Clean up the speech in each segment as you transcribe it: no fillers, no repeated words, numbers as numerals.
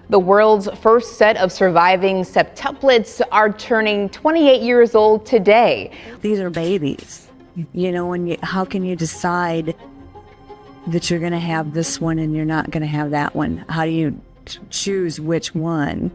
The world's first set of surviving septuplets are turning 28 years old today. These are babies, and how can you decide that you're going to have this one and you're not going to have that one? How do you choose which one?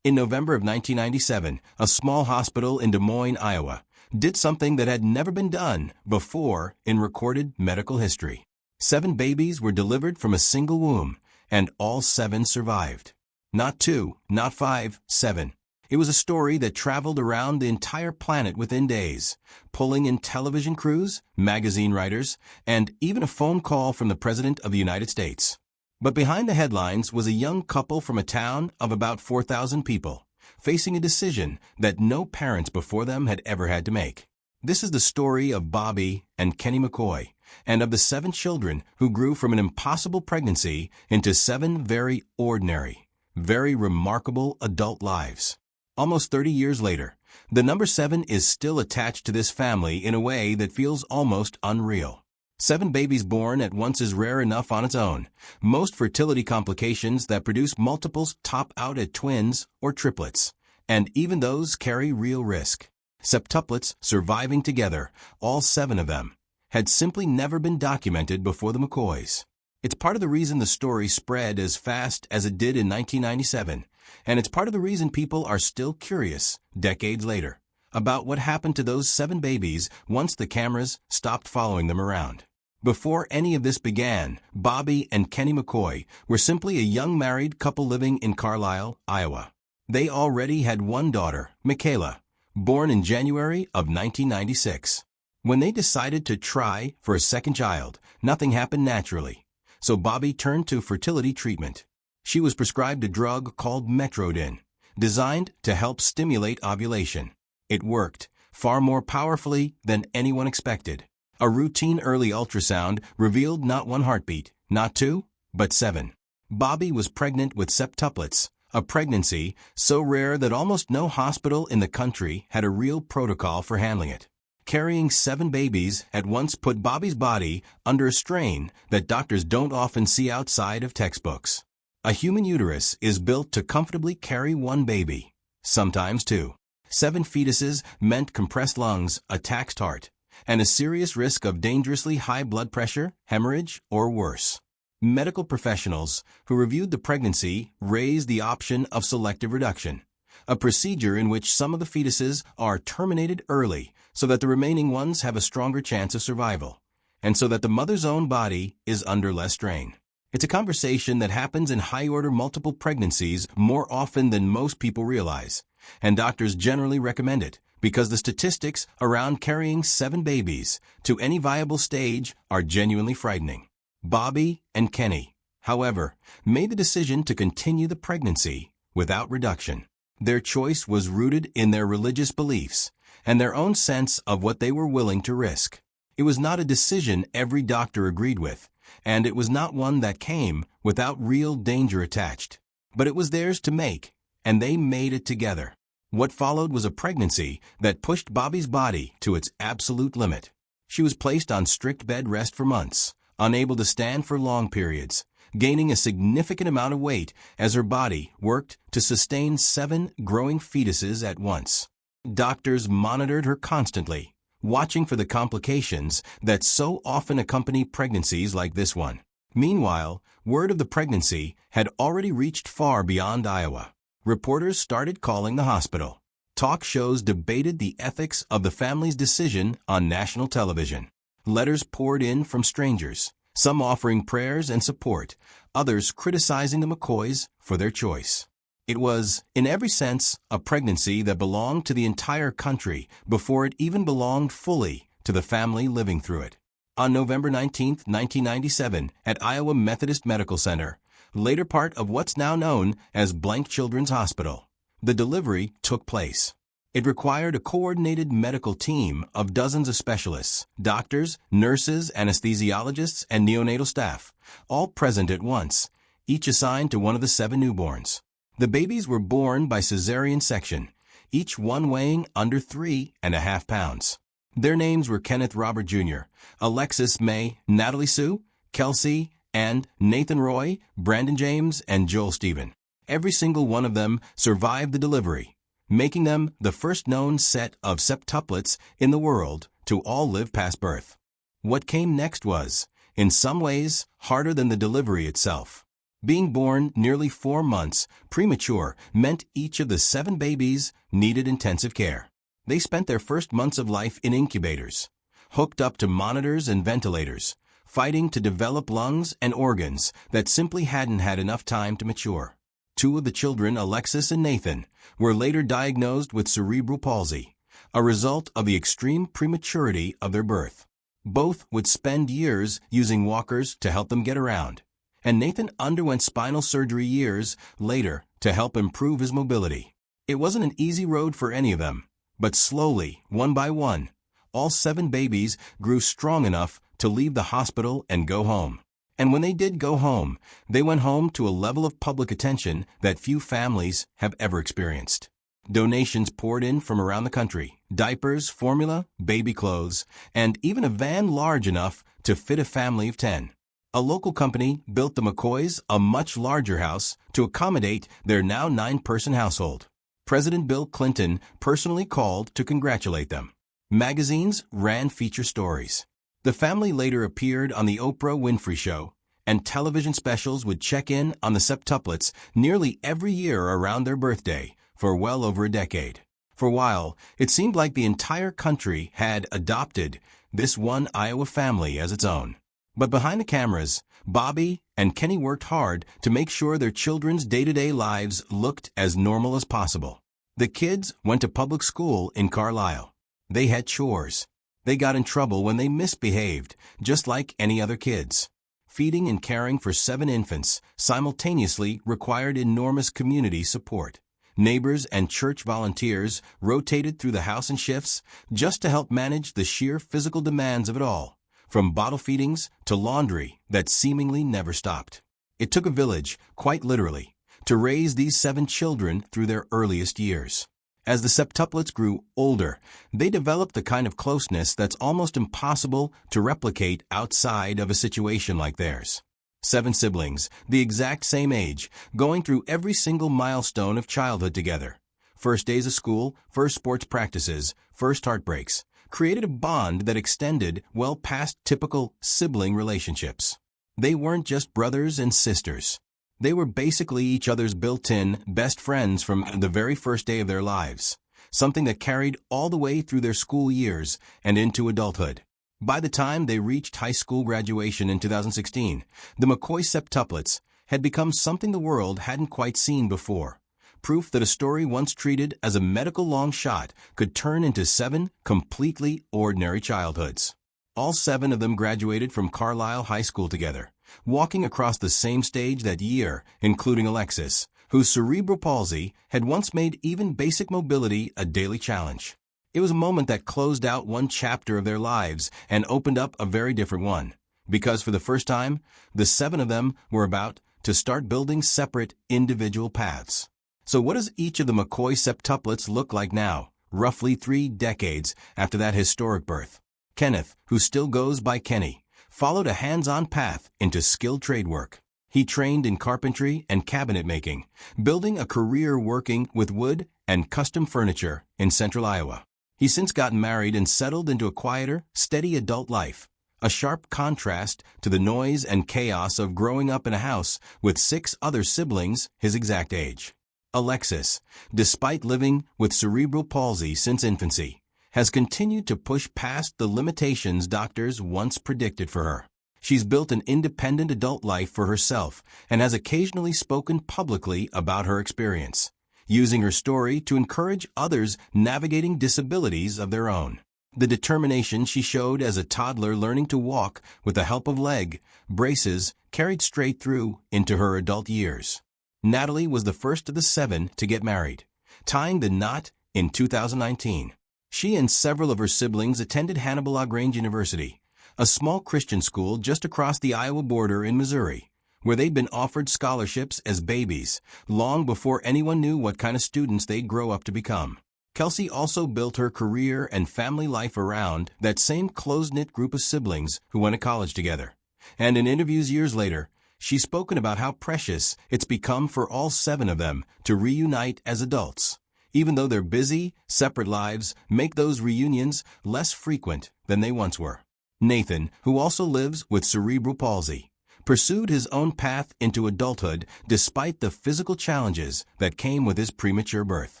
In November of 1997, a small hospital in Des Moines, Iowa, did something that had never been done before in recorded medical history. 7 babies were delivered from a single womb, and all 7 survived. Not 2, not 5, 7. It was a story that traveled around the entire planet within days, pulling in television crews, magazine writers, and even a phone call from the President of the United States. But behind the headlines was a young couple from a town of about 4,000 people, facing a decision that no parents before them had ever had to make. This is the story of Bobby and Kenny McCaughey, and of the 7 children who grew from an impossible pregnancy into 7 very ordinary, very remarkable adult lives. Almost 30 years later, the number 7 is still attached to this family in a way that feels almost unreal. 7 babies born at once is rare enough on its own. Most fertility complications that produce multiples top out at twins or triplets, and even those carry real risk. Septuplets surviving together, all 7 of them, had simply never been documented before the McCaughys. It's part of the reason the story spread as fast as it did in 1997, and it's part of the reason people are still curious, decades later, about what happened to those 7 babies once the cameras stopped following them around. Before any of this began, Bobby and Kenny McCaughey were simply a young married couple living in Carlisle, Iowa. They already had one daughter, Michaela, born in January of 1996. When they decided to try for a second child, nothing happened naturally, so Bobby turned to fertility treatment. She was prescribed a drug called Metrodin, designed to help stimulate ovulation. It worked far more powerfully than anyone expected. A routine early ultrasound revealed not 1 heartbeat, not 2, but 7. Bobby was pregnant with septuplets, a pregnancy so rare that almost no hospital in the country had a real protocol for handling it. Carrying 7 babies at once put Bobby's body under a strain that doctors don't often see outside of textbooks. A human uterus is built to comfortably carry 1 baby, sometimes 2. 7 fetuses meant compressed lungs, a taxed heart, and a serious risk of dangerously high blood pressure, hemorrhage, or worse. Medical professionals who reviewed the pregnancy raised the option of selective reduction, a procedure in which some of the fetuses are terminated early so that the remaining ones have a stronger chance of survival, and so that the mother's own body is under less strain. It's a conversation that happens in high-order multiple pregnancies more often than most people realize, and doctors generally recommend it because the statistics around carrying 7 babies to any viable stage are genuinely frightening. Bobby and Kenny, however, made the decision to continue the pregnancy without reduction. Their choice was rooted in their religious beliefs and their own sense of what they were willing to risk. It was not a decision every doctor agreed with, and it was not one that came without real danger attached. But it was theirs to make, and they made it together. What followed was a pregnancy that pushed Bobby's body to its absolute limit. She was placed on strict bed rest for months, unable to stand for long periods, gaining a significant amount of weight as her body worked to sustain 7 growing fetuses at once. Doctors monitored her constantly, watching for the complications that so often accompany pregnancies like this one. Meanwhile, word of the pregnancy had already reached far beyond Iowa. Reporters started calling the hospital. Talk shows debated the ethics of the family's decision on national television. Letters poured in from strangers, some offering prayers and support, others criticizing the McCaughys for their choice. It was, in every sense, a pregnancy that belonged to the entire country before it even belonged fully to the family living through it. On November 19, 1997, at Iowa Methodist Medical Center, later part of what's now known as Blank Children's Hospital, the delivery took place. It required a coordinated medical team of dozens of specialists, doctors, nurses, anesthesiologists, and neonatal staff, all present at once, each assigned to one of the 7 newborns. The babies were born by cesarean section, each one weighing under 3.5 pounds. Their names were Kenneth Robert Jr., Alexis May, Natalie Sue, Kelsey, and Nathan Roy, Brandon James, and Joel Stephen. Every single one of them survived the delivery, making them the first known set of septuplets in the world to all live past birth. What came next was, in some ways, harder than the delivery itself. Being born nearly 4 months premature meant each of the 7 babies needed intensive care. They spent their first months of life in incubators, hooked up to monitors and ventilators, fighting to develop lungs and organs that simply hadn't had enough time to mature. 2 of the children, Alexis and Nathan, were later diagnosed with cerebral palsy, a result of the extreme prematurity of their birth. Both would spend years using walkers to help them get around, and Nathan underwent spinal surgery years later to help improve his mobility. It wasn't an easy road for any of them, but slowly, one by one, all 7 babies grew strong enough to leave the hospital and go home. And when they did go home, they went home to a level of public attention that few families have ever experienced. Donations poured in from around the country: diapers, formula, baby clothes, and even a van large enough to fit a family of 10. A local company built the McCaughey's a much larger house to accommodate their now 9-person household. President Bill Clinton personally called to congratulate them. Magazines ran feature stories. The family later appeared on the Oprah Winfrey Show, and television specials would check in on the septuplets nearly every year around their birthday for well over a decade. For a while, it seemed like the entire country had adopted this one Iowa family as its own. But behind the cameras, Bobby and Kenny worked hard to make sure their children's day-to-day lives looked as normal as possible. The kids went to public school in Carlisle. They had chores. They got in trouble when they misbehaved, just like any other kids. Feeding and caring for 7 infants simultaneously required enormous community support. Neighbors and church volunteers rotated through the house in shifts just to help manage the sheer physical demands of it all, from bottle feedings to laundry that seemingly never stopped. It took a village, quite literally, to raise these 7 children through their earliest years. As the septuplets grew older, they developed the kind of closeness that's almost impossible to replicate outside of a situation like theirs. 7 siblings, the exact same age, going through every single milestone of childhood together. First days of school, first sports practices, first heartbreaks, created a bond that extended well past typical sibling relationships. They weren't just brothers and sisters. They were basically each other's built-in best friends from the very first day of their lives, something that carried all the way through their school years and into adulthood. By the time they reached high school graduation in 2016, the McCaughey septuplets had become something the world hadn't quite seen before. Proof that a story once treated as a medical long shot could turn into 7 completely ordinary childhoods. All 7 of them graduated from Carlisle High School together, walking across the same stage that year, including Alexis, whose cerebral palsy had once made even basic mobility a daily challenge. It was a moment that closed out one chapter of their lives and opened up a very different one, because for the first time, the 7 of them were about to start building separate individual paths. So what does each of the McCaughey septuplets look like now, roughly 3 decades after that historic birth? Kenneth, who still goes by Kenny, followed a hands-on path into skilled trade work. He trained in carpentry and cabinet making, building a career working with wood and custom furniture in central Iowa. He's since gotten married and settled into a quieter, steady adult life, a sharp contrast to the noise and chaos of growing up in a house with 6 other siblings his exact age. Alexis, despite living with cerebral palsy since infancy, has continued to push past the limitations doctors once predicted for her. She's built an independent adult life for herself and has occasionally spoken publicly about her experience, using her story to encourage others navigating disabilities of their own. The determination she showed as a toddler learning to walk with the help of leg braces carried straight through into her adult years. Natalie was the first of the 7 to get married, tying the knot in 2019. She and several of her siblings attended Hannibal LaGrange University, a small Christian school just across the Iowa border in Missouri, where they'd been offered scholarships as babies, long before anyone knew what kind of students they'd grow up to become. Kelsey also built her career and family life around that same close-knit group of siblings who went to college together. And in interviews years later, she's spoken about how precious it's become for all 7 of them to reunite as adults, even though their busy, separate lives make those reunions less frequent than they once were. Nathan, who also lives with cerebral palsy, pursued his own path into adulthood despite the physical challenges that came with his premature birth.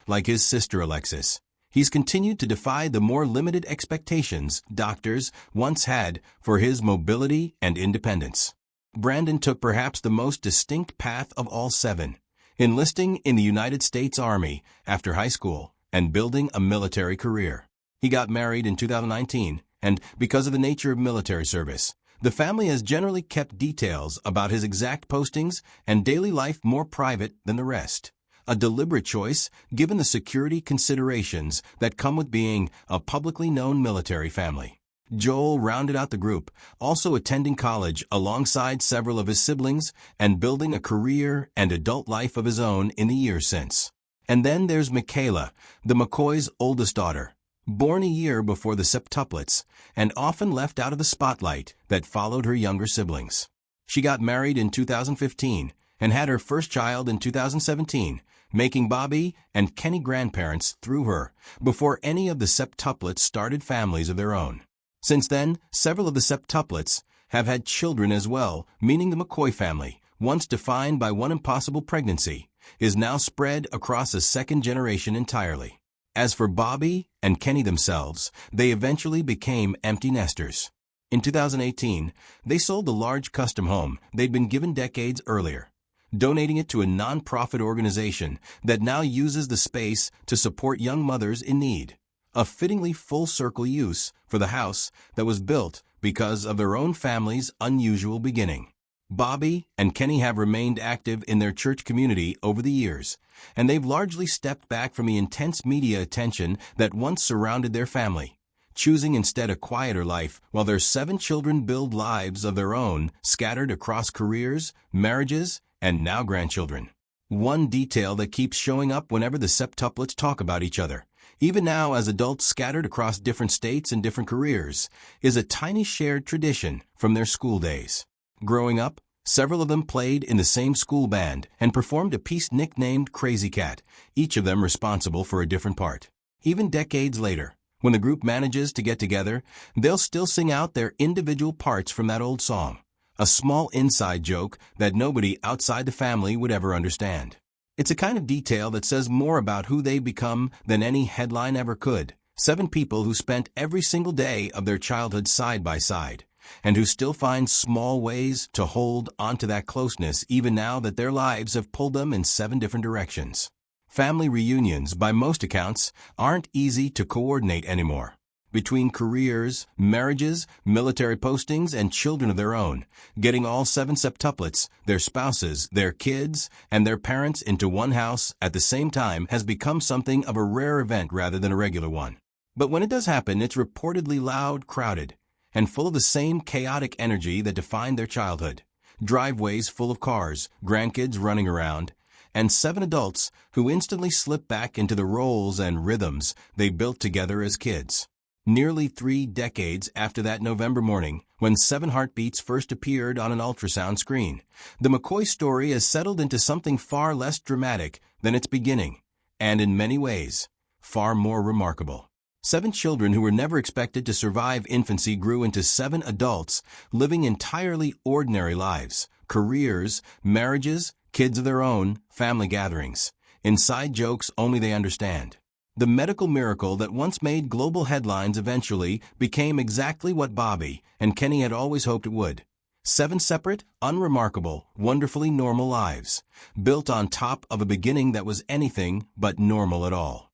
Like his sister Alexis, he's continued to defy the more limited expectations doctors once had for his mobility and independence. Brandon took perhaps the most distinct path of all 7, enlisting in the United States Army after high school and building a military career. He got married in 2019, and because of the nature of military service, the family has generally kept details about his exact postings and daily life more private than the rest. A deliberate choice given the security considerations that come with being a publicly known military family. Joel rounded out the group, also attending college alongside several of his siblings and building a career and adult life of his own in the years since. And then there's Michaela, the McCaughey's oldest daughter, born a year before the Septuplets and often left out of the spotlight that followed her younger siblings. She got married in 2015 and had her first child in 2017, making Bobby and Kenny grandparents through her before any of the Septuplets started families of their own. Since then, several of the Septuplets have had children as well, meaning the McCaughey family, once defined by one impossible pregnancy, is now spread across a second generation entirely. As for Bobby and Kenny themselves, they eventually became empty nesters. In 2018, they sold the large custom home they'd been given decades earlier, donating it to a non-profit organization that now uses the space to support young mothers in need. A fittingly full-circle use for the house that was built because of their own family's unusual beginning. Bobby and Kenny have remained active in their church community over the years, and they've largely stepped back from the intense media attention that once surrounded their family, choosing instead a quieter life while their 7 children build lives of their own scattered across careers, marriages, and now grandchildren. One detail that keeps showing up whenever the Septuplets talk about each other, even now as adults scattered across different states and different careers, is a tiny shared tradition from their school days. Growing up, several of them played in the same school band and performed a piece nicknamed Crazy Cat, each of them responsible for a different part. Even decades later, when the group manages to get together, they'll still sing out their individual parts from that old song, a small inside joke that nobody outside the family would ever understand. It's a kind of detail that says more about who they become than any headline ever could. 7 people who spent every single day of their childhood side by side, and who still find small ways to hold onto that closeness even now that their lives have pulled them in 7 different directions. Family reunions, by most accounts, aren't easy to coordinate anymore. Between careers, marriages, military postings, and children of their own, getting all 7 septuplets, their spouses, their kids, and their parents into one house at the same time has become something of a rare event rather than a regular one. But when it does happen, it's reportedly loud, crowded, and full of the same chaotic energy that defined their childhood. Driveways full of cars, grandkids running around, and 7 adults who instantly slip back into the roles and rhythms they built together as kids. Nearly 3 decades after that November morning, when 7 Heartbeats first appeared on an ultrasound screen, the McCaughey story has settled into something far less dramatic than its beginning, and in many ways, far more remarkable. 7 children who were never expected to survive infancy grew into 7 adults living entirely ordinary lives, careers, marriages, kids of their own, family gatherings, inside jokes only they understand. The medical miracle that once made global headlines eventually became exactly what Bobby and Kenny had always hoped it would. 7 separate, unremarkable, wonderfully normal lives, built on top of a beginning that was anything but normal at all.